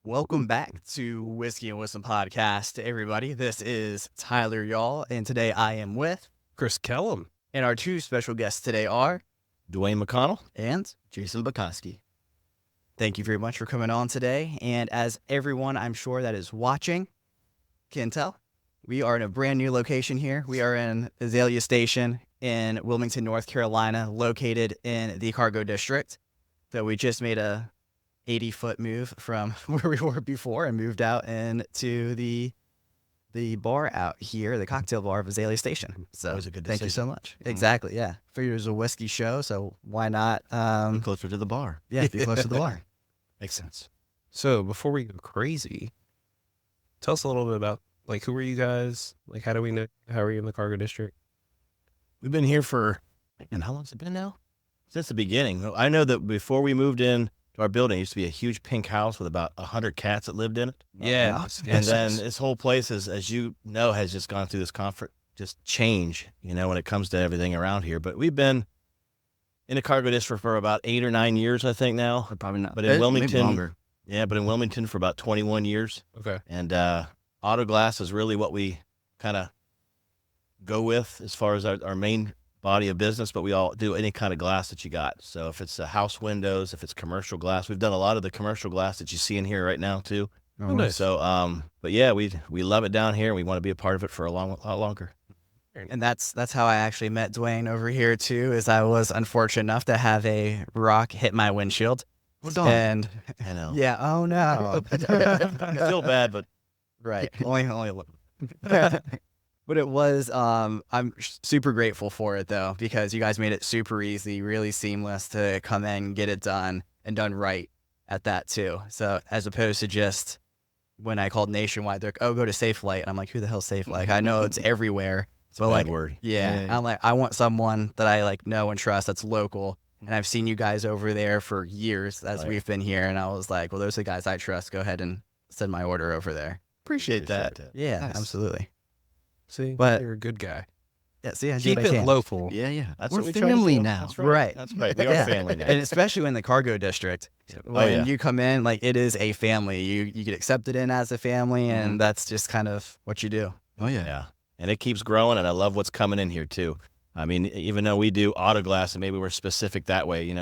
Welcome back to Whiskey and Wisdom Podcast, everybody. This is Tyler Y'all, and today I am with, Chris Kellum. and our two special guests today are, Dwaine McConnell. and Jason Bukowski. thank you very much for coming on today. And as everyone I'm sure that is watching can tell, we are in a brand new location here. We are in Azalea Station in Wilmington, North Carolina, located in the Cargo District. So we just made a 80-foot move from where we were before and moved out into the bar out here, the cocktail bar of Azalea Station. So That was a good thank you decision. so much. Exactly, yeah. Figured it was a whiskey show, so why not? Closer to the bar. Yeah, be close to the bar. Makes sense. So before we go crazy, tell us a little bit about who are you guys? How do we know? How are you in the Cargo District? We've been here for, and how long's it been now? Since the beginning. I know that before we moved in to our building, it used to be a huge pink house with about 100 cats that lived in it. Yeah, And then this whole place, as you know, has just gone through this just change, when it comes to everything around here. But we've been in the Cargo District for about 8 or 9 years, I think now. Probably not. But in Wilmington, maybe longer. yeah, but in Wilmington for about 21 years. okay. And auto glass is really what we kind of go with as far as our main body of business, but we all do any kind of glass that you got. So if it's house windows, if it's commercial glass, we've done a lot of the commercial glass that you see in here right now too. Oh, nice. So, but yeah, we love it down here. We want to be a part of it for a lot longer. And that's how I actually met Dwaine over here too, is I was unfortunate enough to have a rock hit my windshield. Well done. And I know. yeah, oh no. Feel bad, but Right. Only a little. But it was, I'm super grateful for it though, because you guys made it super easy, really seamless to come in, get it done, and done right at that too. So as opposed to just when I called Nationwide, they're like, oh, go to SafeLight. And I'm like, who the hell's SafeLight? I know it's everywhere. it's a bad word. Yeah. I'm like, I want someone that I know and trust that's local. And I've seen you guys over there for years as Right. we've been here. And I was like, well, those are the guys I trust. Go ahead and send my order over there. Appreciate that. Yeah, Nice. absolutely. See, But- you're a good guy. Yeah, see, I do Keep what I it can. local. Yeah. That's We're what we try to family do. now. That's Right. That's right. We are Yeah. family now. And especially in the Cargo District, when yeah. you come in, it is a family. You get accepted in as a family, and that's just kind of what you do. Oh yeah. Yeah. And it keeps growing, and I love what's coming in here, too. I mean, even though we do auto glass, and maybe we're specific that way, you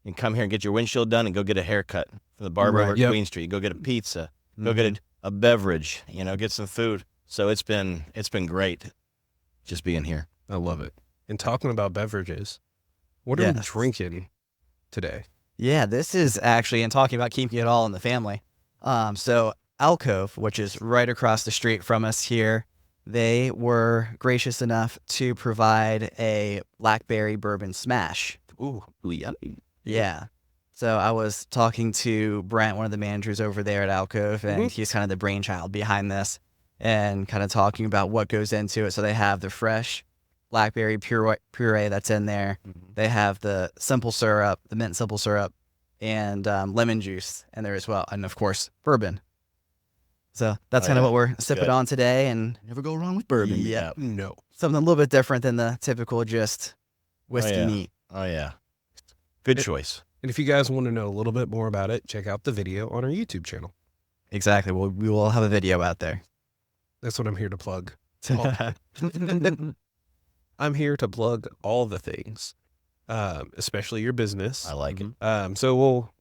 can come here and get your windshield done and go get a haircut from the barber over at Yep. Queen Street. Go get a pizza. Go get a beverage, get some food. So it's been great just being here. I love it. And talking about beverages, what are we Yes. drinking today? Yeah, this is actually, and talking about keeping it all in the family. So Alcove, which is right across the street from us here, they were gracious enough to provide a blackberry bourbon smash. Ooh, yummy. Yeah. So I was talking to Brent, one of the managers over there at Alcove, and he's kind of the brainchild behind this, and kind of talking about what goes into it. So they have the fresh blackberry puree that's in there. They have the simple syrup, the mint simple syrup, and lemon juice in there as well. And of course, bourbon. So that's kind of what we're sipping good. on today. And Never go wrong with bourbon. yeah, No. something a little bit different than the typical just whiskey yeah. neat. Oh, yeah. Good choice. And if you guys want to know a little bit more about it, check out the video on our YouTube channel. Exactly. Well, we will have a video out there. That's what I'm here to plug. I'm here to plug all the things, especially your business. I like it. So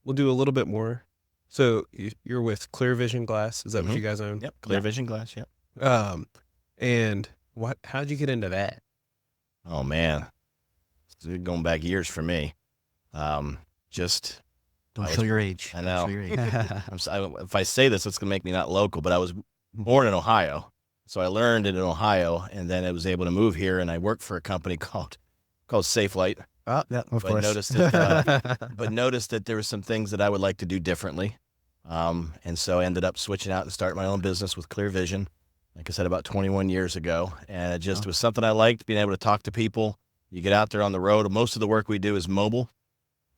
we'll do a little bit more. So you're with Clear Vision Glass. Is that what Mhm. you guys own? Yep. Clear vision glass. Yep. And how'd you get into that? Oh, man. It's going back years for me. Just Don't I show was- your age. I Don't know. show your age. if I say this, it's going to make me not local, but I was born in Ohio. So I learned it in Ohio, and then I was able to move here, and I worked for a company called SafeLight, Oh, yeah, of But course. noticed that, but noticed that there were some things that I would like to do differently. And so I ended up switching out and starting my own business with Clear Vision, like I said, about 21 years ago. And it just was something I liked, being able to talk to people. You get out there on the road. Most of the work we do is mobile.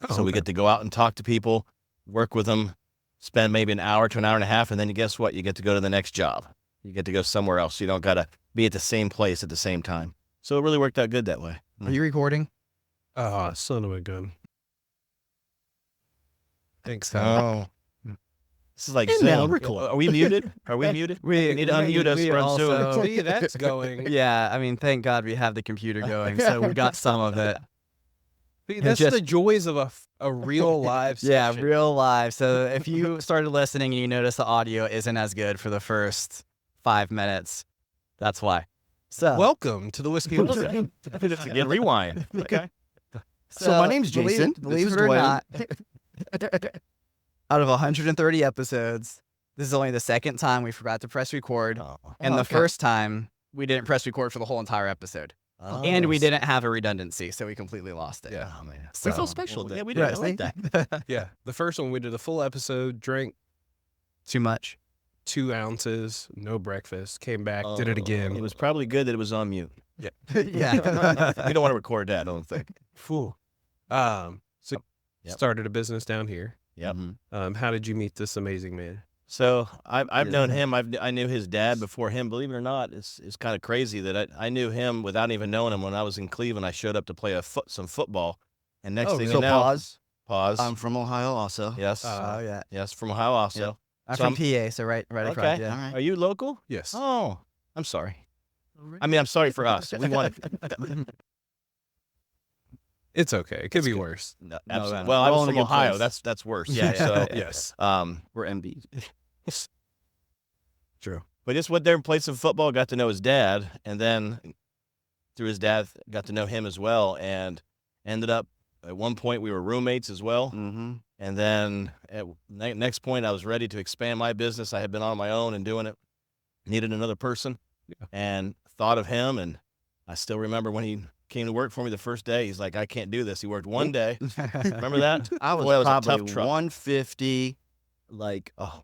So we get to go out and talk to people, work with them, spend maybe an hour to an hour and a half, and then guess what? You get to go to the next job. You get to go somewhere else. You don't got to be at the same place at the same time. So it really worked out good that way. Are you recording? Ah, son of a gun. Thanks, Tyler. Oh, This is like And now Zoom. record. Are we muted? Are we muted? We need to unmute us. We're on Zoom. See, that's going. Yeah, I mean, thank God we have the computer going, so we got some of it. See, that's just- the joys of a real live Yeah, session. real live. So if you started listening and you notice the audio isn't as good for the first 5 minutes, that's why. So Welcome to the Whiskey and Whiskey. Again, rewind. Okay. So my name's Jason. Believe This it is or Dwaine. not, out of 130 episodes, this is only the second time we forgot to press record, and the okay. first time we didn't press record for the whole entire episode, and we didn't have a redundancy, so we completely lost it. Yeah. Oh, man. We So- feel special. Yeah, then. we did. I like that. Yeah, the first one we did a full episode, drank Too much. 2 ounces, no breakfast, came back, did it It again. was probably good that it was on mute. Yeah. We don't want to record that, I don't think. Phew. So Yep. started a business down here. Yep. How did you meet this amazing man? So I've known him. I knew his dad before him. Believe it or not, it's kind of crazy that I knew him without even knowing him. When I was in Cleveland, I showed up to play some football, and next thing So you know, pause. pause. I'm from Ohio also. Yes, yeah. yes, from Ohio also. I'm So from PA, so right across. Okay. Yeah. All right. Are you local? Yes. Oh, I'm sorry. I mean, I'm sorry for us. We want It's okay. It could be worse. no, No, absolutely. no. Well, We're I all was in a from good Ohio. place. That's worse. Yeah. So Yes. We're MB. True. But just went there and played some football, got to know his dad, and then through his dad, got to know him as well, and ended up at one point we were roommates as well. Mm-hmm. And then at next point, I was ready to expand my business. I had been on my own and doing it, needed another person, and thought of him. And I still remember when he came to work for me the first day, he's like, I can't do this. He worked one day. Remember that? I was Boy, that was a tough probably truck. 150,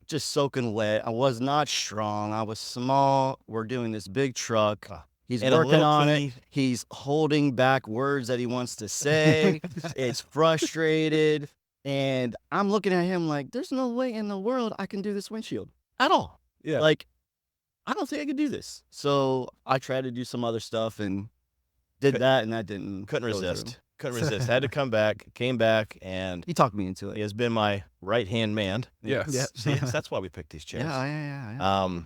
just soaking wet. I was not strong. I was small. We're doing this big truck. He's And a working little on clean. it. He's holding back words that he wants to say. It's frustrated. And I'm looking at him like, there's no way in the world I can do this windshield at all. Yeah. Like, I don't think I could do this. So I tried to do some other stuff and did that, and that didn't. Couldn't go through. resist. Couldn't resist. Had to come back. Came back, and He talked me into he it. has been my right-hand man. Yes. Yeah. See, that's why we picked these chairs. Yeah.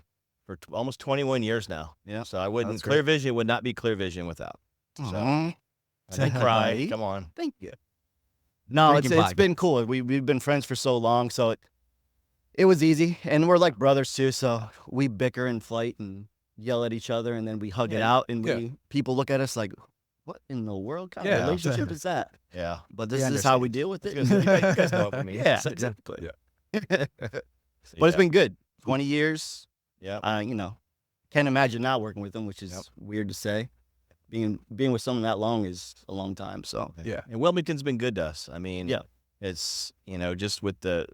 For almost 21 years now. Yeah. So I wouldn't, That's great. Clear Vision would not be Clear Vision without. So Aw. I did cry. Right. Come on. Thank you. No, Drinking it's podcast. been cool. We've been friends for so long, so it was easy, and we're like brothers too. So we bicker and fight and yell at each other, and then we hug it Yeah. out, and Yeah. people look at us like, "What in the world kind Yeah. of relationship is that?" Yeah. But We this is how understand. we deal with it. You guys know what I mean. Yeah, exactly. Yeah. But it's been good. 20 years. Yeah. Can't imagine not working with them, which is Yep. weird to say. Being with someone that long is a long time. So Yeah. And Wilmington's been good to us. I mean, Yeah. it's, just with the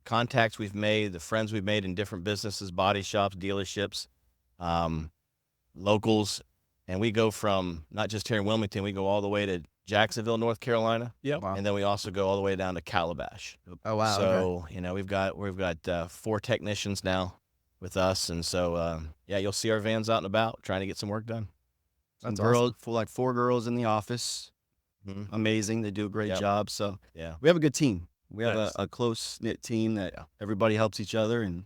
contacts we've made, the friends we've made in different businesses, body shops, dealerships, locals. And we go from not just here in Wilmington, we go all the way to Jacksonville, North Carolina. Yep. Wow. And then we also go all the way down to Calabash. Oh wow. okay. So, we've got 4 technicians now with us. And so, you'll see our vans out and about trying to get some work done. some That's girls, like 4 girls in the office. Mhm. Amazing. They do a great Yep. job. So Yeah. we have a good team. We have Nice. a close knit team that everybody helps each other, and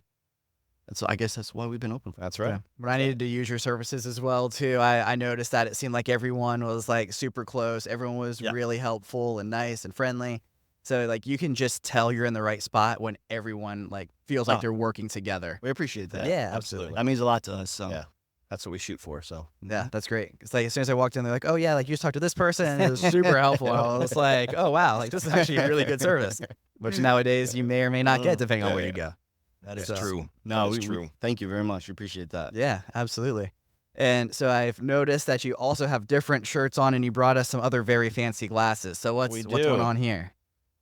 I guess that's why we've been open for. That's right. Yeah. But I needed to use your services as well too. I noticed that it seemed like everyone was like super close. Everyone was Yeah. really helpful and nice and friendly. So like you can just tell you're in the right spot when everyone like feels like Oh. they're working together. We appreciate that. Yeah, absolutely. That means a lot to us. So Yeah. That's what we shoot for. So Yeah, that's great. It's like as soon as I walked in, they're like, "Oh yeah, like you just talked to this person, and it was super helpful." And I was like, "Oh wow, like this is actually a really good service," which nowadays you may or may not get depending on Yeah, where you yeah. go. that is So- true. no, That is we true. thank you very much. We appreciate that. Yeah, absolutely. And so I've noticed that you also have different shirts on, and you brought us some other very fancy glasses. So what's We going do. on here?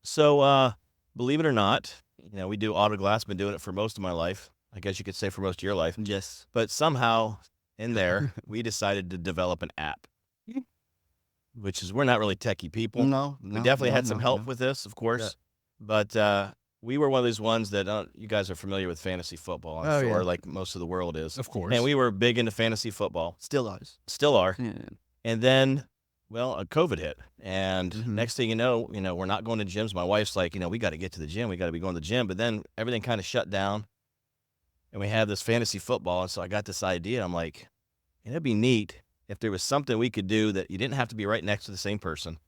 So, believe it or not, we do auto glass. Been doing it for most of my life. I guess you could say for most of your life. Yes. But somehow in there, we decided to develop an app, which is we're not really techie people. No, we definitely had some help with this, of course. But we were one of those ones that you guys are familiar with fantasy football, I'm Oh, sure, yeah. like most of the world is. Of course. And we were big into fantasy football, Still ours. still are. Yeah. And then Well, COVID hit, and Mhm. next thing you know, we're not going to gyms. My wife's like, we got to get to the gym. We got to be going to the gym. But then everything kind of shut down, and we had this fantasy football. And so I got this idea. I'm like, it'd be neat if there was something we could do that you didn't have to be right next to the same person,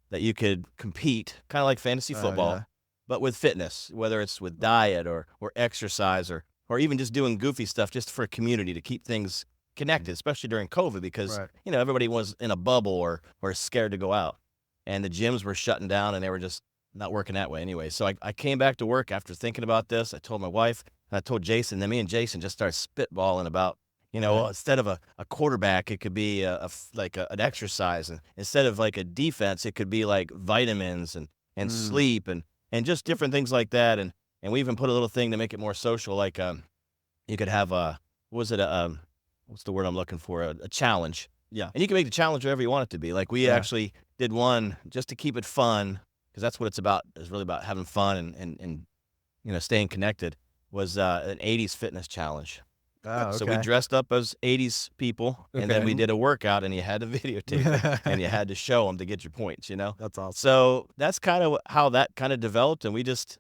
that you could compete, kind of like fantasy Oh, football, yeah. but with fitness, whether it's with diet or exercise or even just doing goofy stuff just for a community to keep things connected, especially during COVID because, Right. everybody was in a bubble or scared to go out. And the gyms were shutting down and they were just not working that way anyway. So I came back to work after thinking about this. I told my wife and I told Jason, then me and Jason just started spitballing about, well, instead of a quarterback, it could be an exercise. And instead of like a defense, it could be like vitamins and sleep and just different things like that. And we even put a little thing to make it more social. Like, you could have what's the word I'm looking for? A challenge. Yeah. And you can make the challenge whatever you want it to be. Like we actually did one just to keep it fun, because that's what it's about. It's really about having fun and staying connected. Was an 80s fitness challenge. Oh, So we dressed up as 80s people, and then we did a workout, and you had to videotape it, and you had to show them to get your points. That's awesome. So that's kind of how that kind of developed, and we just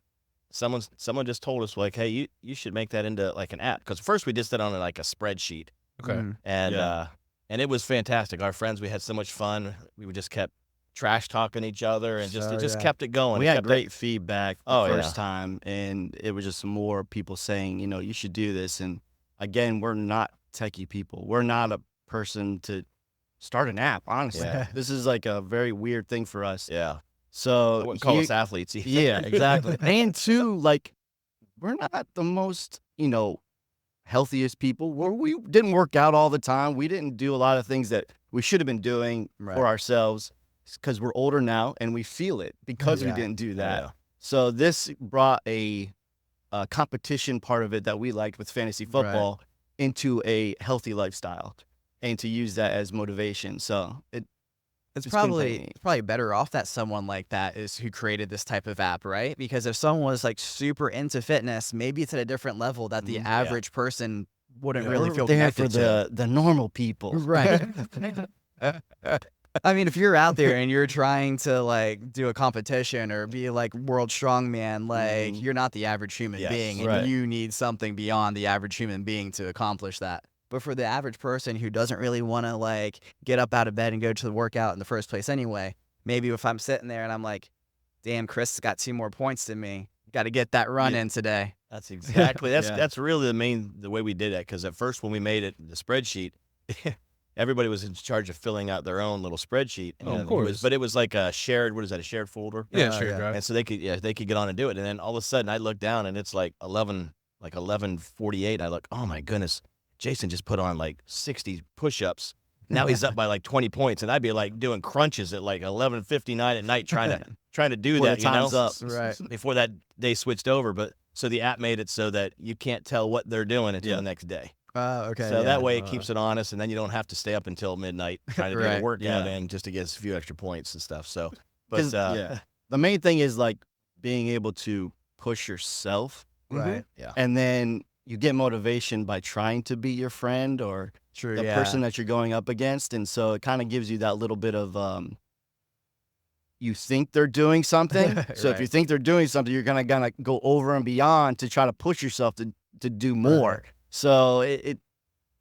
someone just told us like, hey, you should make that into like an app, because first we just did it on like a spreadsheet. Okay. Mhm. And it was fantastic. Our friends, we had so much fun. We would just kept trash talking each other and Oh, it just yeah. kept it going. We It had kept great feedback the Oh, first yeah. time, and it was just more people saying, you should do this. And again, we're not techie people. We're not a person to start an app, honestly. Yeah. This is like a very weird thing for us. Yeah. I So wouldn't call you- us athletes either. yeah, exactly. And two, like, we're not the most, healthiest people. We didn't work out all the time. We didn't do a lot of things that we should have been doing Right. for ourselves, because we're older now and we feel it because we Yeah. didn't do that. Yeah. So this brought a competition part of it that we liked with fantasy football into a healthy lifestyle, and to use that as motivation. So It's It's been probably pretty- probably better off that someone like that is who created this type of app, right? Because if someone was like super into fitness, maybe it's at a different level that the Mhm. average person wouldn't Yeah. really we're feel there connected for to. the normal people. Right. I mean, if you're out there and you're trying to like do a competition or be like world strongman, like Mhm. you're not the average human Yes, being, and right. you need something beyond the average human being to accomplish that. But for the average person who doesn't really want to like get up out of bed and go to the workout in the first place anyway, maybe if I'm sitting there and I'm like, damn, Chris has got 2 more points than me, got to get that run Yeah. in today. That's exactly Yeah. that's really the way we did it. Because at first when we made it the spreadsheet, everybody was in charge of filling out their own little spreadsheet. Oh, of and course. But it was like a shared, what is that, a shared folder? Yeah, Oh, sure, yeah. drive. And so they could get on and do it. And then all of a sudden I look down and it's like 11:48. I look, oh my goodness, Jason just put on like 60 push-ups. Now he's up by like 20 points, and I'd be like doing crunches at like 11:59 at night trying to do Before the that. time's up. Right. Before that day switched over, but so the app made it so that you can't tell what they're doing until Yeah. the next day. Okay. So yeah. that way it keeps it honest, and then you don't have to stay up until midnight trying to do Right. a workout Yeah. in just to get a few extra points and stuff. So, but 'Cause, yeah. The main thing is like being able to push yourself, Right. and then you get motivation by trying to be your friend or True. the yeah. person that you're going up against. And so it kind of gives you that little bit of you think they're doing something. So if you Right. think they're doing something, you're gonna go over and beyond to try to push yourself to do more. Right. So it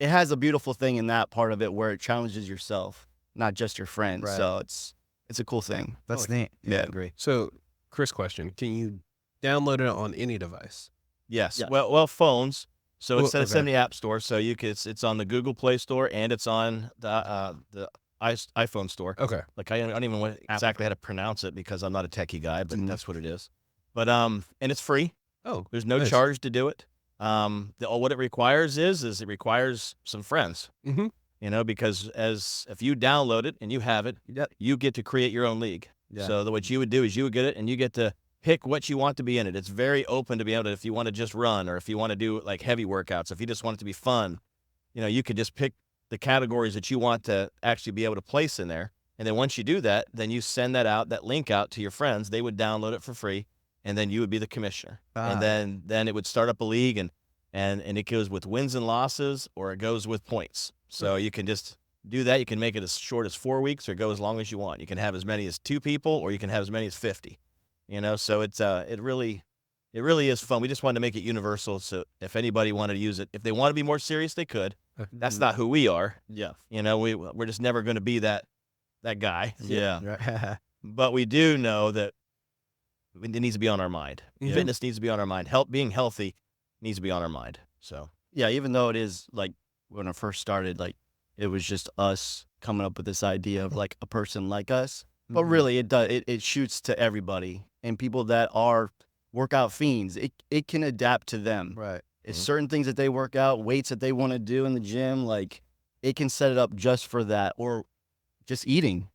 has a beautiful thing in that part of it where it challenges yourself, not just your friends. Right. So it's a cool thing. That's neat. I agree. So, Chris, question: can you download it on any device? Yes. Yeah. Well, phones. So Well, instead of okay. in the App Store, so it's on the Google Play Store and it's on the iPhone Store. Okay. Like I don't even know exactly how to pronounce it because I'm not a techie guy, but Mhm. that's what it is. But and it's free. Oh, There's no nice. charge to do it. What it requires is it requires some friends. Mhm. Because if you download it and you have it, Yep. you get to create your own league. Yeah. So what you would do is you would get it and you get to pick what you want to be in it. It's very open to be able to, if you want to just run or if you want to do like heavy workouts, if you just want it to be fun, you could just pick the categories that you want to actually be able to place in there. And then once you do that, then you send that link out to your friends. They would download it for free. And then you would be the commissioner. Ah. And then it would start up a league and it goes with wins and losses or it goes with points. So you can just do that. You can make it as short as 4 weeks or go as long as you want. You can have as many as 2 people, or you can have as many as 50. So it's it really is fun. We just wanted to make it universal. So if anybody wanted to use it, if they want to be more serious, they could. That's not who we are. Yeah. We're just never going to be that guy. Yeah. But we do know that it needs to be on our mind. Yeah. Fitness needs to be on our mind. Being healthy needs to be on our mind. So Yeah, even though it is like when I first started, like it was just us coming up with this idea of like a person like us. But really it shoots to everybody, and people that are workout fiends. It can adapt to them. Right. It's certain things that they work out, weights that they want to do in the gym, like it can set it up just for that, or just eating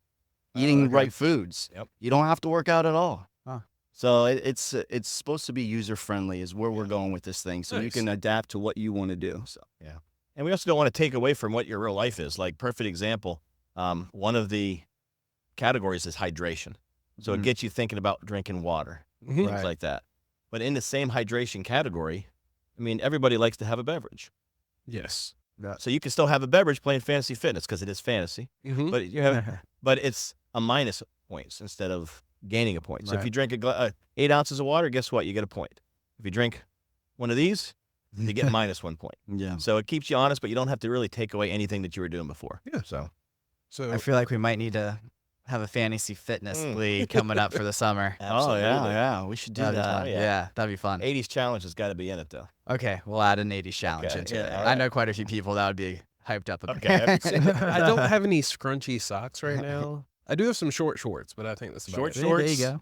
okay. right foods. Yep. You don't have to work out at all. Huh. So it's supposed to be user friendly is where we're going with this thing. So you Nice. can adapt to what you want to do. So and we also don't want to take away from what your real life is. Like, perfect example, one of the categories is hydration. So it gets you thinking about drinking water, Mhm. things like that. But in the same hydration category, I mean, everybody likes to have a beverage. Yes. So you can still have a beverage playing fantasy fitness because it is fantasy, Mhm. but but it's a minus points instead of gaining a point. So if Right. you drink 8 ounces of water, guess what? You get a point. If you drink one of these, you get -1 point. yeah. So it keeps you honest, but you don't have to really take away anything that you were doing before. Yeah. So So I feel like we might need to have a fantasy fitness league coming up for the summer. Oh yeah, we should do That'd be that. fun. yeah. Yeah, that'd be fun. 80s challenge has got to be in it, though. Okay, we'll add an 80s challenge Okay, into yeah, it. all I know quite a few people that would be hyped up about Okay, that'd be sick. I don't have any scrunchy socks right now. I do have some short shorts, but I think that's about Short it. shorts. There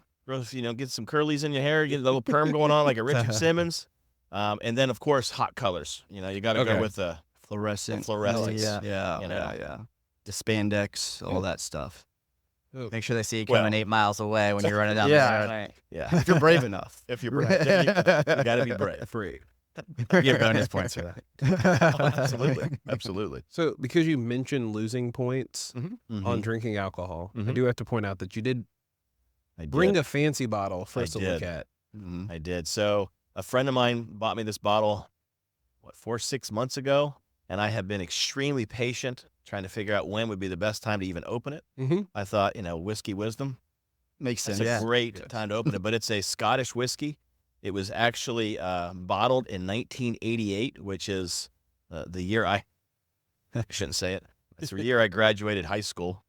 you go. Get some curlies in your hair, get a little perm going on like a Richard Simmons. And then, of course, hot colors. You got to Okay. go with the Fluorescent. fluorescence. yeah. Yeah, You know. yeah. The spandex, all that stuff. Oh, Make sure they see you Well- coming 8 miles away when you're running down Yeah. the road. Yeah. If you're brave enough. If you're brave. You got to be brave. You get bonus points for that. Absolutely. Absolutely. So because you mentioned losing points Mm-hmm. on drinking alcohol, I Mhm. do have to point out that you did I bring did. a fancy bottle for us to look did. at. Mhm. I did. So a friend of mine bought me this bottle, 4-6 months ago, and I have been extremely patient trying to figure out when would be the best time to even open it. Mm-hmm. I thought, whiskey wisdom. Makes That's sense. Yeah. a great Yes. time to open it, but it's a Scottish whiskey. It was actually bottled in 1988, which is the year I shouldn't say it. It's the year I graduated high school.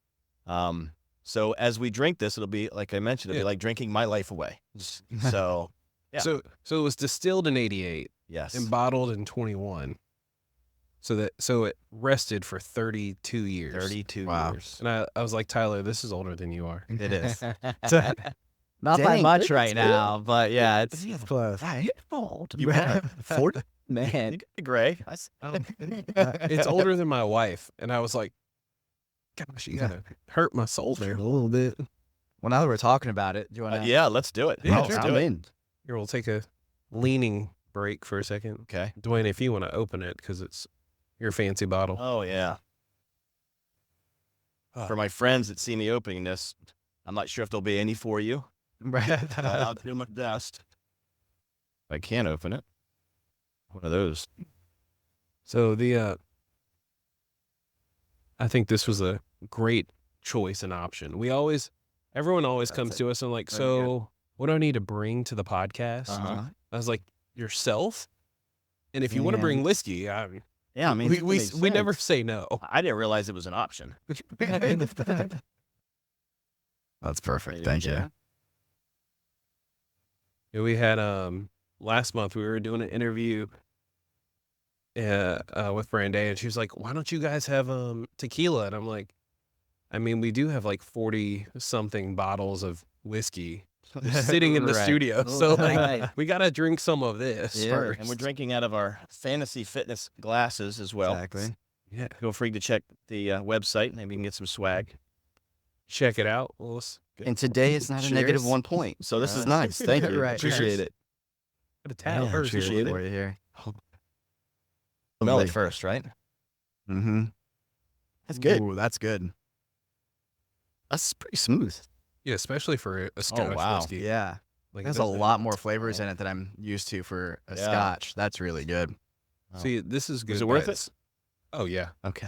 So as we drink this, it'll be, like I mentioned, it'll Yeah. be like drinking my life away. So Yeah. So it was distilled in 88 yes, and bottled in 21. So it rested for 32 years. 32 Wow. years. And I was like, Tyler, this is older than you are. It is. Not by Dang, much 32? right now, but yeah, it's close. You have 40? you Man. got the gray. It's older than my wife. And I was like, gosh, you gotta hurt my soul there a little bit. Well, now that we're talking about it, do you want to? Yeah, let's do it. Yeah, Let's sure. do I'm it. in. Here, we'll take a leaning break for a second. Okay. Dwayne, if you want to open it, because it's your fancy bottle. Oh yeah. Ah. For my friends that see me opening this, I'm not sure if there'll be any for you. But I'll do my best. If I can open it. One of those. So I think this was a great choice and option. Everyone always comes to us and like, so what do I need to bring to the podcast? Uh-huh. I was like, yourself. And if you want to Yeah. bring whiskey, I mean, Yeah, I mean, we it makes never sense. say no. I didn't realize it was an option. That's perfect. Maybe Thank we you. can. Yeah, we had last month we were doing an interview with Branday, and she was like, "Why don't you guys have tequila?" And I'm like, "I mean, we do have like 40 something bottles of whiskey just sitting in the Right. studio, so like Right. we gotta drink some of this Yeah, first." And we're drinking out of our fantasy fitness glasses as well. Exactly. Yeah, Feel free to check the website. Maybe you can get some swag. check it out. Well, And today it's not a negative Cheers. 1 point. So this is nice. Thank you. Right. Appreciate Cheers. it. Got a towel Yeah, first. cheers. Cheers for you here. Smell it first, right? Mm-hmm. That's good. Ooh, that's good. That's pretty smooth. Yeah, especially for a Scottish wow. whiskey. Yeah. Like There's it a doesn't- lot more flavors in it than I'm used to for a Yeah. Scotch. That's really good. See, this is good. Is it worth by it? Oh yeah, Okay.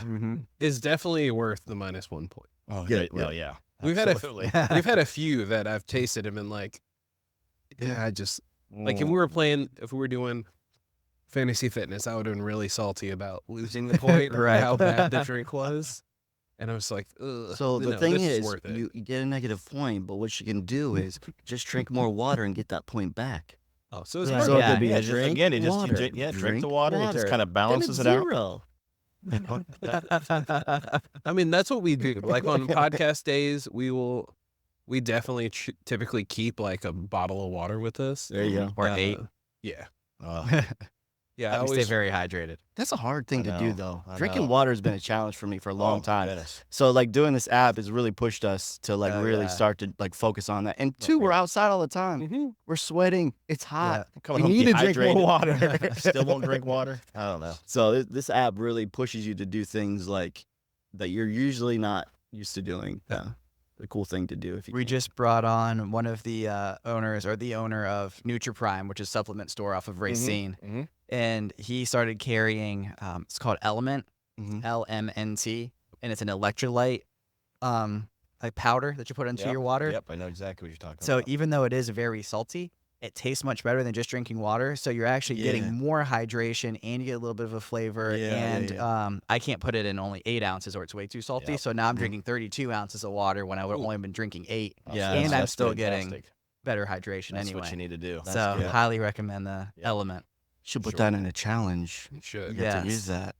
it's definitely worth the -1 point. Oh, Yeah, well, yeah. We've Absolutely. we've had a few that I've tasted and been like, yeah, I just like if we were doing fantasy fitness, I would have been really salty about losing the point, Right. how bad the drink was, and I was like, ugh, So the no, thing this is, worth it. you get a negative point, but what you can do is just drink more water and get that point back. Oh, so it's Yeah. worth So it. it could be Yeah, just, drink again, you just water, drink the water. It just kind of then balances it's it out. zero. I mean, that's what we do. Like on podcast days, we definitely typically keep like a bottle of water with us. There you go. Or 8. Yeah. Uh, I We stay always very hydrated. That's a hard thing I to do, know, though. I Drinking know. water has been a challenge for me for a long oh, time. goodness. So like doing this app has really pushed us to like Oh, really yeah. start to like focus on that. And two, we're outside all the time. We're sweating. It's hot. I'm coming You home need to drink dehydrated. more water. Still won't drink water. I don't know. So this app really pushes you to do things like that you're usually not used to doing. The cool thing to do if you We can. just brought on one of the owners, or the owner of NutriPrime, which is a supplement store off of Racine. Mhm. And he started carrying, it's called Element, Mhm. LMNT, and it's an electrolyte like powder that you put into Yep, your water. Yep, I know exactly what you're talking So about. even though it is very salty, it tastes much better than just drinking water. So you're actually Yeah. getting more hydration, and you get a little bit of a flavor. Yeah, And I can't put it in only 8 ounces or it's way too salty. Yep. So now I'm drinking 32 ounces of water when I would Ooh. only been drinking 8. Yeah, and I'm that's still getting fantastic. better hydration That's anyway. what you need to do. So good. highly recommend the Yep. Element. Should put Sure. that in a challenge. You should. You have to Yes. use that.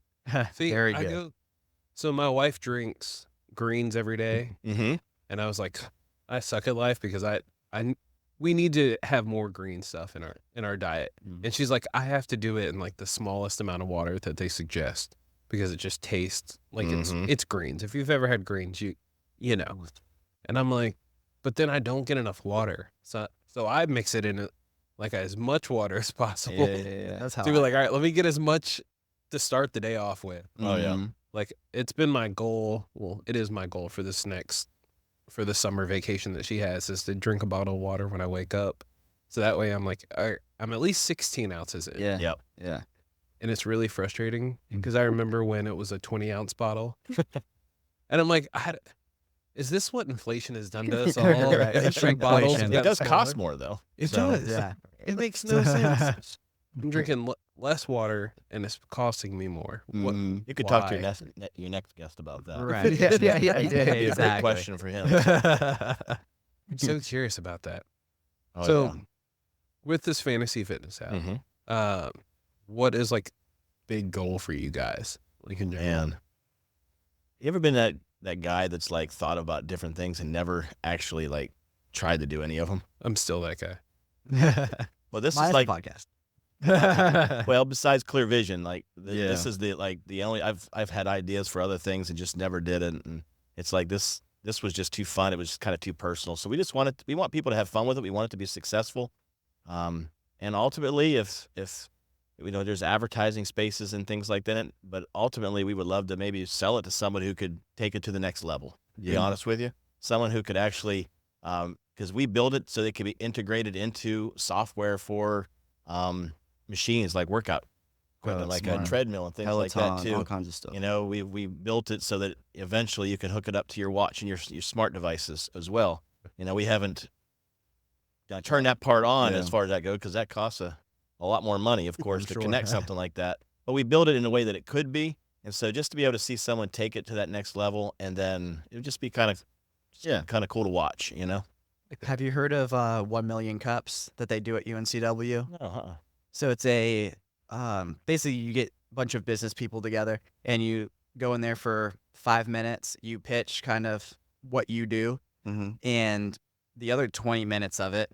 See, Very I good. so my wife drinks greens every day, Mm-hmm. and I was like, I suck at life because we need to have more green stuff in our diet. And she's like, I have to do it in like the smallest amount of water that they suggest because it just tastes like Mhm. it's greens. If you've ever had greens, you know. And I'm like, but then I don't get enough water, so I mix it in like as much water as possible. Yeah. That's how To be like, all right, let me get as much to start the day off with. Oh, yeah. Mhm. Like it's been my goal. Well, it is my goal for the summer vacation that she has is to drink a bottle of water when I wake up. So that way I'm like, all right, I'm at least 16 ounces in. Yeah. Yep. Yeah. And it's really frustrating because I remember when it was a 20-ounce bottle. And I'm like, is this what inflation has done to us all? Right. Let's drink bottles. Inflation. It does Gotten cost smaller. more, though. It So- does. Yeah. It makes no sense. I'm drinking less water and it's costing me more. What? Mhm. You could talk to Why? your next guest about that. Right. Yeah, yeah, That'd be a great exactly. question for him. I'm so curious about that. Oh, So with this fantasy fitness app, Mhm. what is like big goal for you guys? Like in general? Man, you ever been that guy that's like thought about different things and never actually like tried to do any of them? I'm still that guy. Well, this Minus is like the podcast. well, besides clear vision, like this Yeah. is the only I've had ideas for other things and just never did it. And it's like this was just too fun. It was just kind of too personal. So we just we want people to have fun with it. We want it to be successful. And ultimately, if there's advertising spaces and things like that, but ultimately we would love to maybe sell it to someone who could take it to the next level. To be honest with you, someone who could actually, because we build it so they can be integrated into software for machines like workout equipment, that's like a smart. treadmill and things like that Peloton, too. all kinds of stuff. You know, we built it so that eventually you can hook it up to your watch and your smart devices as well. You know, we haven't turned that part on Yeah. as far as that goes because that costs a lot more money, of course, to sure. connect something like that. But we built it in a way that it could be, and so just to be able to see someone take it to that next level, and then it would just be kind of cool to watch. You know? Have you heard of 1 Million Cups that they do at UNCW? No, So it's a basically you get a bunch of business people together and you go in there for 5 minutes. You pitch kind of what you do, Mhm. and the other 20 minutes of it,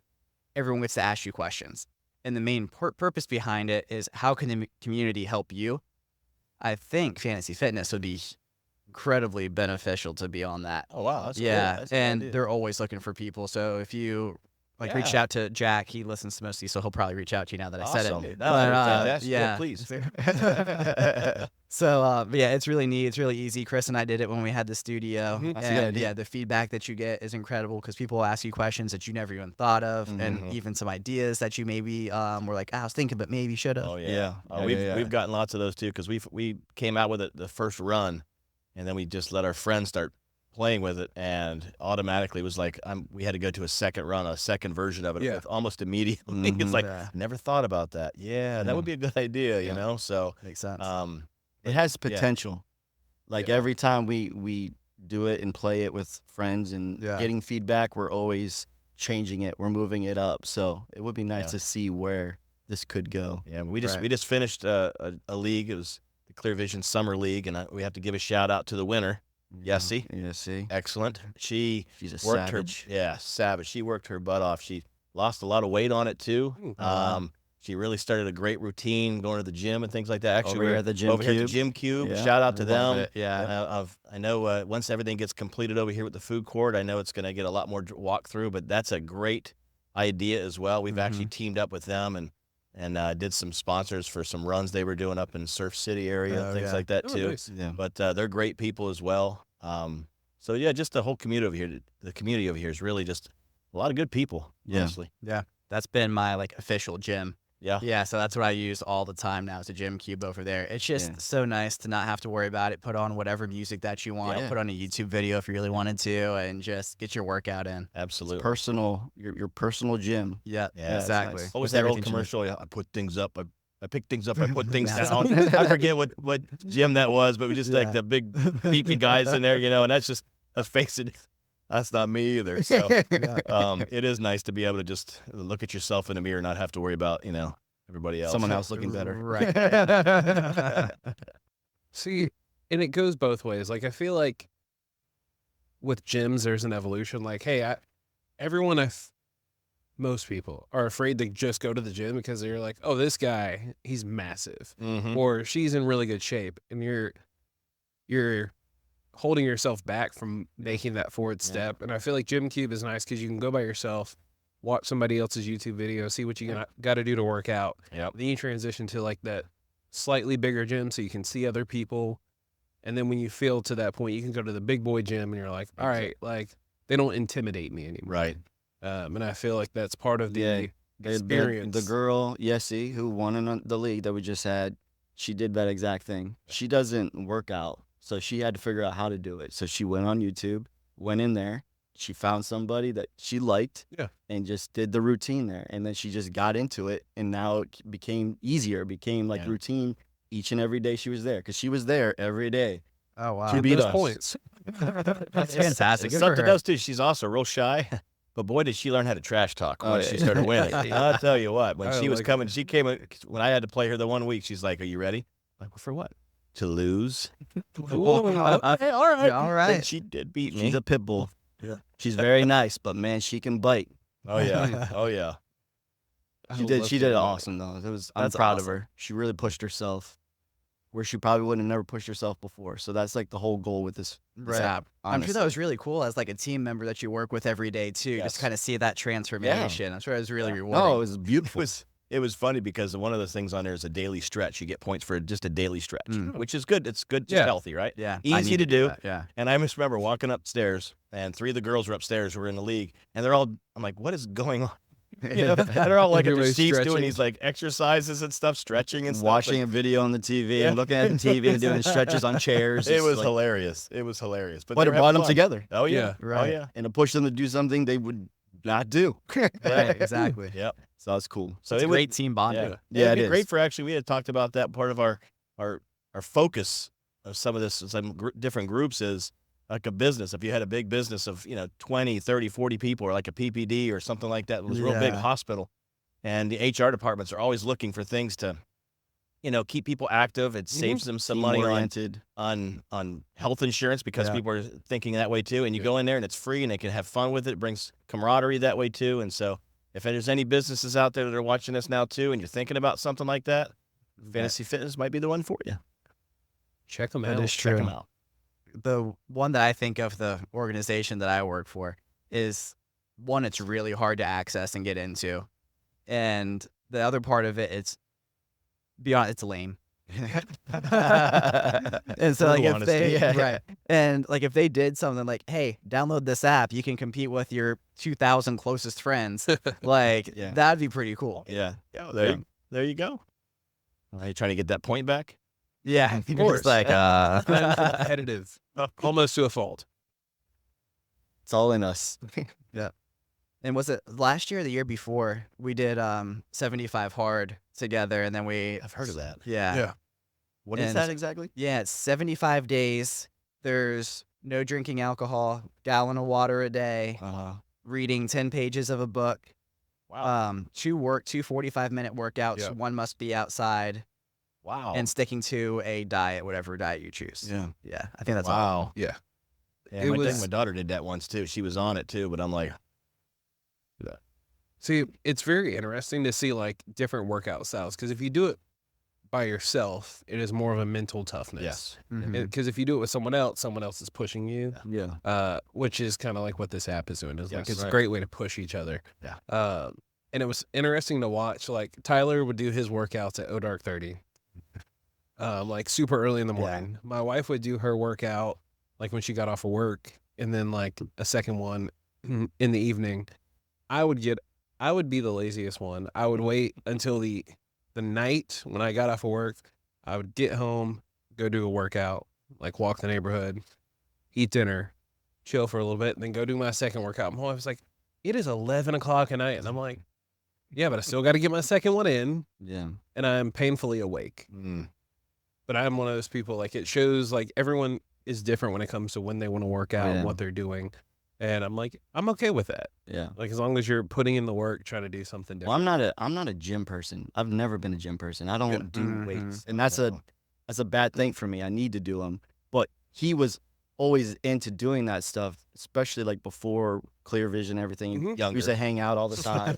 everyone gets to ask you questions. And the main purpose behind it is how can the community help you? I think fantasy fitness would be incredibly beneficial to be on that. Oh wow, that's cool. Yeah, That's a good and idea. they're always looking for people. So if you Like reach out to Jack. He listens to most of these, so he'll probably reach out to you now that I said Awesome. it. No, But, fantastic. yeah. Please. So, but yeah, it's really neat. It's really easy. Chris and I did it when we had the studio. Mhm. That's a good And idea. yeah, the feedback that you get is incredible because people will ask you questions that you never even thought of, and even some ideas that you maybe were like, I was thinking, but maybe should have. Oh yeah. Yeah. Yeah, We've yeah. we've gotten lots of those too because we came out with it the first run, and then we just let our friends start playing with it, and automatically was like we had to go to a second run, a second version of it Yeah. with almost immediately. It's Mhm. like Yeah. I never thought about that. Yeah, that would be a good idea, you Yeah. know. So Makes sense. It has Yeah. potential. Like Yeah. every time we do it and play it with friends and Yeah. getting feedback, we're always changing it. We're moving it up. So it would be nice Yeah. to see where this could go. yeah, we just Right. we just finished a league. It was the Clear Vision Summer League, and we have to give a shout out to the winner. Yessie. Yeah, see? Excellent. She She's a worked savage. savage. She worked her butt off. She lost a lot of weight on it too. Ooh. wow. She really started a great routine, going to the gym and things like that. Actually, Over here at the Gym over here at the Cube. Gym Cube. Yeah. Shout out to Love them. it. Yeah. I know once everything gets completed over here with the food court, I know it's going to get a lot more walk through. But that's a great idea as well. We've actually teamed up with them and did some sponsors for some runs they were doing up in Surf City area, Oh, things yeah. like that Oh, too. nice. Yeah. But they're great people as well. So yeah, just the whole community over here. The community over here is really just a lot of good people. Yeah. Honestly. That's been my like official gym. Yeah. Yeah, so that's what I use all the time now is a gym cube over there. It's just Yeah. so nice to not have to worry about it. Put on whatever music that you want. Yeah. Put on a YouTube video if you really wanted to, and just get your workout in. Absolutely. Personal, your personal gym. Yeah, Yeah, it's exactly. nice. What was With that old everything to it. commercial? Yeah, I put things up. I pick things up. I put things That's down. I forget what gym that was, but we just like Yeah. the big beefy guys in there, you know. And that's just let's face it, that's not me either. So it is nice to be able to just look at yourself in the mirror and not have to worry about everybody else. Someone else looking better. Right. See, and it goes both ways. Like I feel like with gyms, there's an evolution. Like, hey, most people are afraid to just go to the gym because they're like, oh, this guy, he's massive, Mhm. or she's in really good shape, and you're holding yourself back from making that forward step. And I feel like Gym Cube is nice because you can go by yourself, watch somebody else's YouTube video, see what you got to do to work out. Yep. Then you transition to like that slightly bigger gym so you can see other people. And then when you feel to that point, you can go to the big boy gym and you're like, all right, like they don't intimidate me anymore. Right. And I feel like that's part of the Yeah. experience. The girl, Yessie, who won in the league that we just had, she did that exact thing. She doesn't work out, so she had to figure out how to do it. So she went on YouTube, went in there, she found somebody that she liked, Yeah. and just did the routine there. And then she just got into it, and now it became easier, became like Yeah. routine each and every day she was there, because she was there every day. Oh wow. She Get beat those us. points. That's fantastic. It's Good for something her. else too. She's also real shy, but boy, did she learn how to trash talk Oh, once yeah. she started winning. I'll tell you what. When I she was like coming, she came when I had to play her the one week. She's like, "Are you ready?" I'm like, for what? To lose. Okay, all right. Yeah, all right. And she did beat me. She's a pit bull. Yeah. She's very nice, but man, she can bite. Oh yeah. Oh yeah. She did it awesome though. I'm That's proud of awesome. her. She really pushed herself where she probably would have never pushed herself before. So that's like the whole goal with this Right. app. I'm sure that honestly. was really cool as like a team member that you work with every day too. Just Yes. kind of see that transformation. I'm sure it was really rewarding. No, it was It beautiful. was funny because one of the things on there is a daily stretch. You get points for just a daily stretch, Mm. which is good. It's good, just Yeah. healthy, right? Yeah. Easy I need to do. that, Yeah. And I just remember walking upstairs, and 3 of the girls were upstairs who were in the league, and they're all. I'm like, what is going on? You know, they're all like at their Everybody's seats doing stretching. these like exercises and stuff, stretching and stuff. Watching a video on the TV Yeah. and looking at the TV and doing stretches on chairs. It It's was like- hilarious. It was hilarious. But they it were brought having them fun. together Oh yeah. Yeah. Oh Right. yeah. and it pushed them to do something they would not do. Right. Exactly. Yep. So that's cool. So It's it would great team bonding. Yeah, Yeah, it'd it be great is. for actually. We had talked about that part of our focus of some of this, different groups is like a business. If you had a big business of 20, 30, 40 people, or like a PPD or something like that, it was a real big Yeah. hospital, and the HR departments are always looking for things to, keep people active. It saves them some money Team-oriented. on health insurance because Yeah. people are thinking that way too. And you go in there and it's free and they can have fun with it. It brings camaraderie that way too. And so if there's any businesses out there that are watching this now too, and you're thinking about something like that, Fantasy Fitness might be the one for you. Check them That out. is Check true. them out. The one that I think of, the organization that I work for, is one, it's really hard to access and get into, and the other part of it, it's lame. And so, like, Brutal if they honesty. right, and like if they did something like, hey, download this app, you can compete with your 2,000 closest friends, like Yeah. that'd be pretty cool. Yeah. Yeah. Yeah. There you go. Are you trying to get that point back? Yeah, Of course. it's like Competitive, almost to a fault. It's all in us. and was it last year or the year before we did 75 hard together, and then I've heard of that. yeah. What is And- that exactly? Yeah, it's 75 days. There's no drinking alcohol, gallon of water a day, reading 10 pages of a book. Wow. Two 45-minute workouts. Yep. One must be outside, Wow. and sticking to a diet, whatever diet you choose. Yeah. Yeah, I think that's all. wow. Yeah. Yeah, It I think was- my daughter did that once too. She was on it too, but I'm like, See, it's very interesting to see like different workout styles because if you do it by yourself, it is more of a mental toughness. yes. Mhm. Because if you do it with someone else is pushing you. Yeah. Which is kind of like what this app is doing. It's like Yes, it's a right. great way to push each other. Yeah. And it was interesting to watch. Like Tyler would do his workouts at dark 30, like super early in the Yeah. morning. My wife would do her workout like when she got off of work, and then like a second one in the evening. I would be the laziest one. I would wait until the night when I got off of work. I would get home, go do a workout, like walk the neighborhood, eat dinner, chill for a little bit, and then go do my second workout. My wife was like, it is 11 o'clock at night. And I'm like, yeah, but I still got to get my second one in, Yeah. and I'm painfully awake. Mm. But I'm one of those people, like, it shows, like, everyone is different when it comes to when they want to work out and Yeah. what they're doing. And I'm like, I'm okay with that. Yeah. Like, as long as you're putting in the work, trying to do something Well, different. I'm not a gym person. I've never been a gym person. I don't do Mhm. weights, and that's a bad thing for me. I need to do them. But he was always into doing that stuff, especially like before Clear Vision, everything. Mhm. We used Younger. to hang out all the time.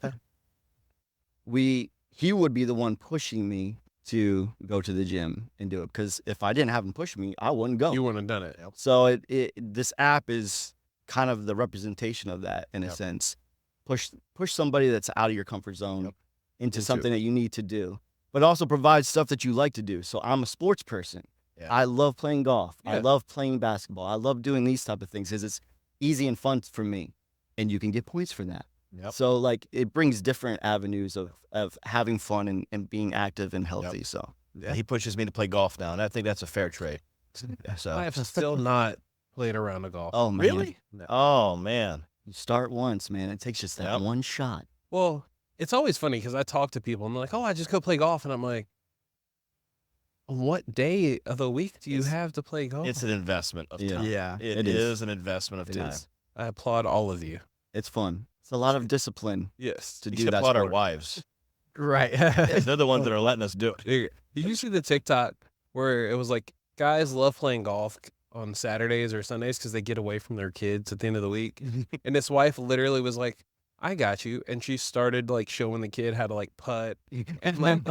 He would be the one pushing me to go to the gym and do it, because if I didn't have him push me, I wouldn't go. You wouldn't have done it. So this app is kind of the representation of that in a Yep. sense. Push somebody that's out of your comfort zone Yep. into Into something that you need to do, but also provide stuff that you like to do. So I'm a sports person. Yeah. I love playing golf. I Yeah. love playing basketball. I love doing these type of things because it's easy and fun for me, and you can get points for that. Yep. So like it brings different avenues of having fun and being active and healthy. So Yeah. He pushes me to play golf now, and I think that's a fair trade. So I have still not played around the golf. oh man, really? No. Oh man. you start once, man. It takes just that Yep. one shot. Well, it's always funny because I talk to people and they're like, oh, I just go play golf. And I'm like, on what day of the week do you It's- have to play golf? It's an investment of Yeah. time. Yeah. It It is. is an investment of It time. is. I applaud all of you. It's fun. It's a lot of discipline Yes. to You do should that. applaud our sport. wives. Right. They're the ones that are letting us do it. Did you see the TikTok where it was like guys love playing golf on Saturdays or Sundays because they get away from their kids at the end of the week? And his wife literally was like, I got you. And she started like showing the kid how to like putt. And like,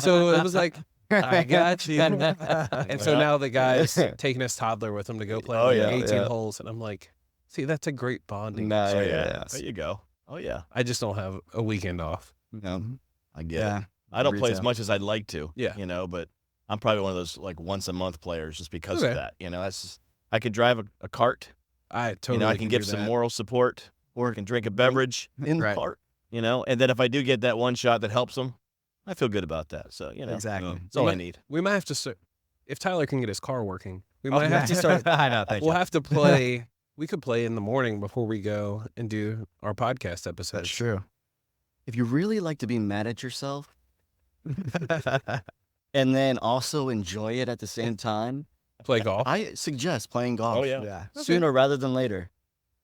so it was like, I got you. And so Yeah. now the guy's taking his toddler with him to go play Oh, like yeah, 18 yeah. holes. And I'm like, see, that's a great bonding. Nah, Oh, yeah, yeah. yeah. There you go. Oh yeah. I just don't have a weekend off. No. I get it. Yeah. I don't play as Retail. much as I'd like to. Yeah. You know, but I'm probably one of those like once a month players just because Okay. of that. You know, that's just, I could drive a cart. I totally You know, I can do give some that. moral support, or I can drink a beverage in the Right. cart. You know, and then if I do get that one shot that helps them, I feel good about that. So you know, Exactly. that's all I But- need. We might have to start, if Tyler can get his car working, we Oh, might have to start. I know. Thank We'll you. have to play. We could play in the morning before we go and do our podcast episodes. That's true. If you really like to be mad at yourself and then also enjoy it at the same time, Play golf. I I suggest playing golf. Oh yeah. Yeah. Sooner rather than later.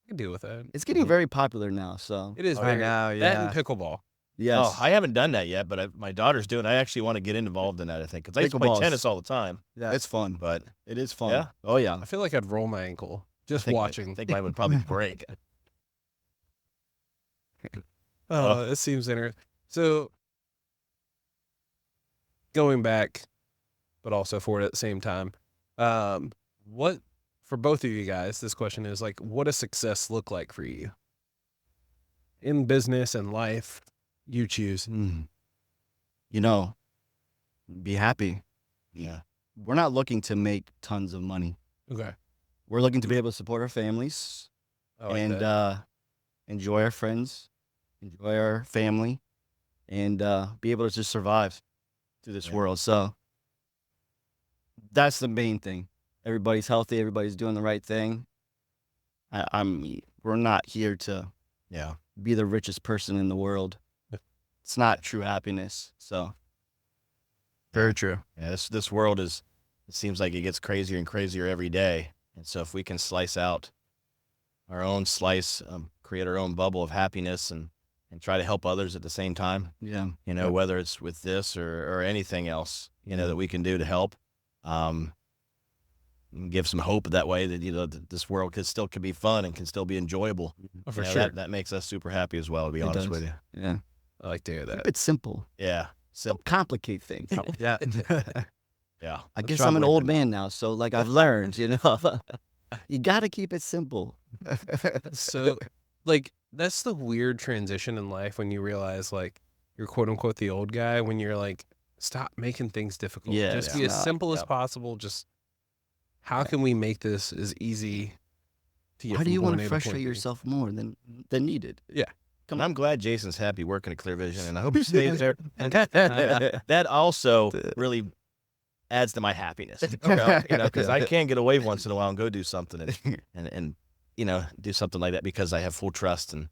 can deal with that. It's getting very popular now. So It is Oh, I very know. that Yeah. and pickleball. yes. Oh, I haven't done that yet, but my daughter's doing. I actually want to get involved in that. I think because I used to play Pickleball's- tennis all the time, Yeah. It's fun. but It is fun. Yeah? Oh yeah. I feel like I'd roll my ankle just I watching. think mine would probably break. Oh, it seems interesting. So going back, but also forward at the same time. What for both of you guys? This question is like, what does success look like for you? in business and life you choose? You know, be happy. Yeah. We're not looking to make tons of money. Okay. We're looking to be able to support our families I like and that. enjoy our friends, enjoy our family, and be able to just survive through this Yeah. world. So that's the main thing. Everybody's healthy. Everybody's doing the right thing. We're not here to Yeah. be the richest person in the world. It's not true happiness. So Very true. Yeah, this world it seems like it gets crazier and crazier every day. And so if we can slice out our own slice, create our own bubble of happiness and try to help others at the same time, yeah, you know, whether it's with this or anything else, you know, that we can do to help, and give some hope that way that, you know, this world could be fun and can still be enjoyable. Oh, for You know, sure. That makes us super happy as well, to be It honest does. with you. yeah. I like to hear Keep that. it simple. Yeah. So, Don't complicate things. Yeah. yeah. I guess I'm an struggling old with man now, so like I've learned, you know, you got to keep it simple. So, like, that's the weird transition in life when you realize, like, you're quote unquote the old guy when you're like, stop making things difficult. Yeah, Just it's be as not. simple as Yep. possible. Just how can we make this as easy to get Why do from you point want A to point frustrate B? yourself more than needed? And I'm glad Jason's happy working at Clear Vision, and I hope he stays there. And that also really adds to my happiness, you know, because I can get away once in a while and go do something and you know, do something like that because I have full trust and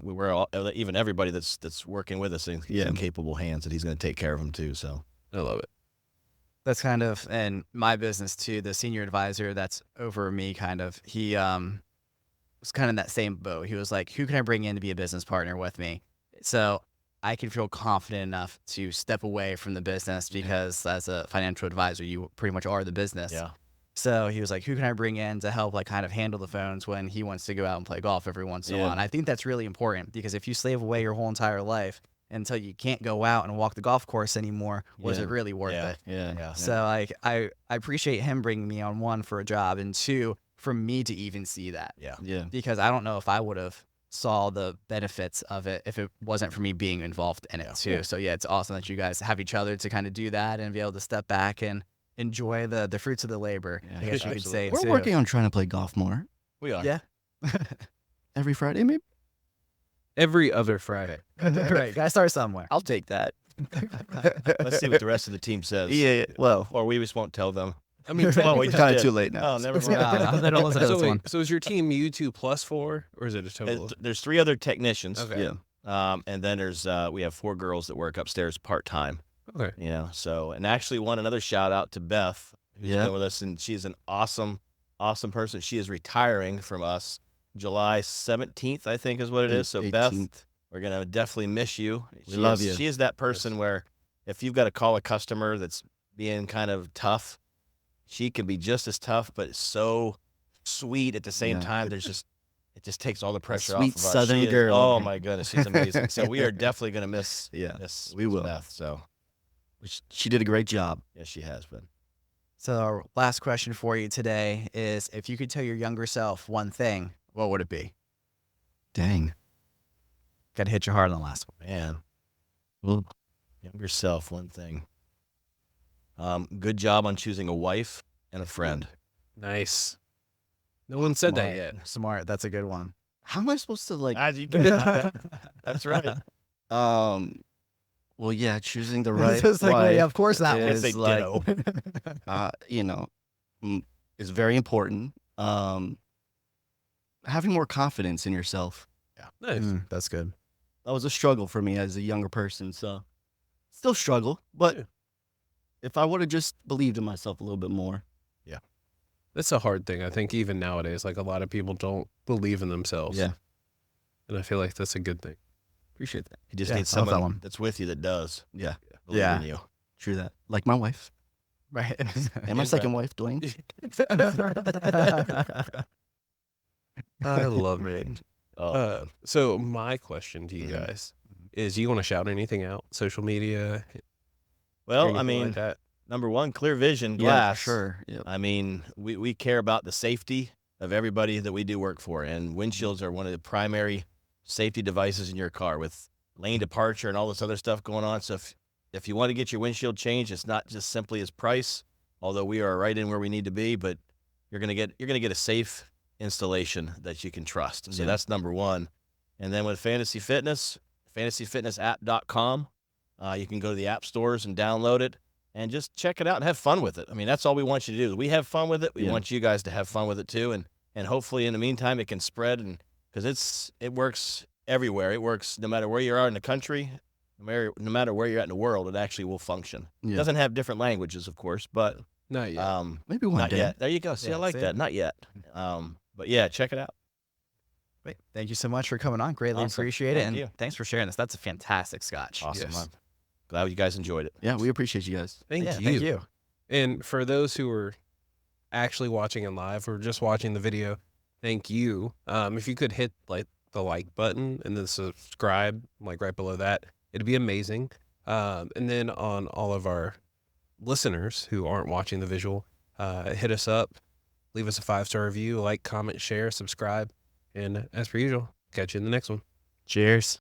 we're all, even everybody that's working with us, he's in capable hands, and he's going to take care of them too. So I love it. That's kind of in my business too. The senior advisor that's over me, kind of, he was kind of in that same boat. He was like, who can I bring in to be a business partner with me? So I can feel confident enough to step away from the business because as a financial advisor, you pretty much are the business. yeah, So he was like, who can I bring in to help like kind of handle the phones when he wants to go out and play golf every once in a while? And I think that's really important because if you slave away your whole entire life until you can't go out and walk the golf course anymore, was Yeah. it really worth Yeah. it? yeah. So like I appreciate him bringing me on, one, for a job, and two, for me to even see that, Yeah. because I don't know if I would have saw the benefits of it if it wasn't for me being involved in it too. So yeah, it's awesome that you guys have each other to kind of do that and be able to step back and enjoy the fruits of the labor. Yeah. I guess you could say. We're too. working on trying to play golf more We are. Yeah. every Friday, maybe. Every other Friday. Right, gotta start somewhere. I'll take that. Let's see what the rest of the team says. Yeah. Well, Or we just won't tell them. I mean, Well, we it's just kind of did. too late now. Oh, never No, mind. they don't listen to so this wait, one. so is your team you two plus 4, or is it a total? There's 3 other technicians. Okay. Yeah. And then we have 4 girls that work upstairs part-time, Okay. you know, so, and actually another shout out to Beth, who's Yeah. been with us, and she's an awesome person. She is retiring from us July 17th, I think is what it is. So 18th. Beth, we're going to definitely miss you. We love you. She is that person where if you've got to call a customer that's being kind of tough, she can be just as tough, but so sweet at the same Yeah. time. It just takes all the pressure sweet off of us. Southern She is- girl. Oh my goodness, she's amazing. So we are definitely going to miss Yeah. we will. Beth. So She did a great job. yes, she has been. So our last question for you today is, if you could tell your younger self one thing, what would it be? Dang. Got to hit you hard on the last one. Man, Well, younger self, one thing. Good job on choosing a wife and a friend. Nice. No one said that Smart. yet. Smart. That's a good one. how am I supposed to like? That's right. Well, yeah, choosing the right It's like, well, wife yeah, of course that is Say like, ditto. you know, is very important. Having more confidence in yourself. Nice. That's good. That was a struggle for me as a younger person. So, still struggle, but Yeah. if I would have just believed in myself a little bit more. That's a hard thing. I think even nowadays, like a lot of people don't believe in themselves. Yeah, And I feel like that's a good thing. appreciate that. You just Yeah, need I love that someone one. that's with you that does. Yeah, Believe Yeah. in you. true that. Like my wife Right. and my Yeah, second wife, Dwaine. I love it. Oh, So my question to you Mhm. guys is, you want to shout anything out? Social media? well, I anything mean, like that? number one, Clear Vision Yeah, glass. for sure. Yep. I mean, we care about the safety of everybody that we do work for, and windshields are one of the primary safety devices in your car with lane departure and all this other stuff going on. So if you want to get your windshield changed, it's not just simply as price, although we are right in where we need to be, but you're gonna get a safe installation that you can trust. So that's number one. And then with Fantasy Fitness, fantasyfitnessapp.com, you can go to the app stores and download it and just check it out and have fun with it. I mean, that's all we want you to do. We have fun with it. We want you guys to have fun with it too. And hopefully in the meantime, it can spread, and because it works everywhere. It works no matter where you are in the country, no matter where you're at in the world, it actually will function. It doesn't have different languages, of course, but Not yet. Maybe one not day. yet. There you go. See, Yeah, I like see? that. Not yet. But yeah, check it out. Great. Thank you so much for coming on. Greatly Awesome. appreciate it. Thank And you. thanks for sharing this. That's a fantastic scotch. Awesome. Yes. I'm glad you guys enjoyed it. Yeah, we appreciate you guys. Thank Yeah, you. Thank you. And for those who are actually watching in live or just watching the video, thank you. If you could hit like the like button and then subscribe, like right below that, it'd be amazing. And then on all of our listeners who aren't watching the visual, hit us up, leave us a 5-star review, like, comment, share, subscribe, and as per usual, catch you in the next one. Cheers.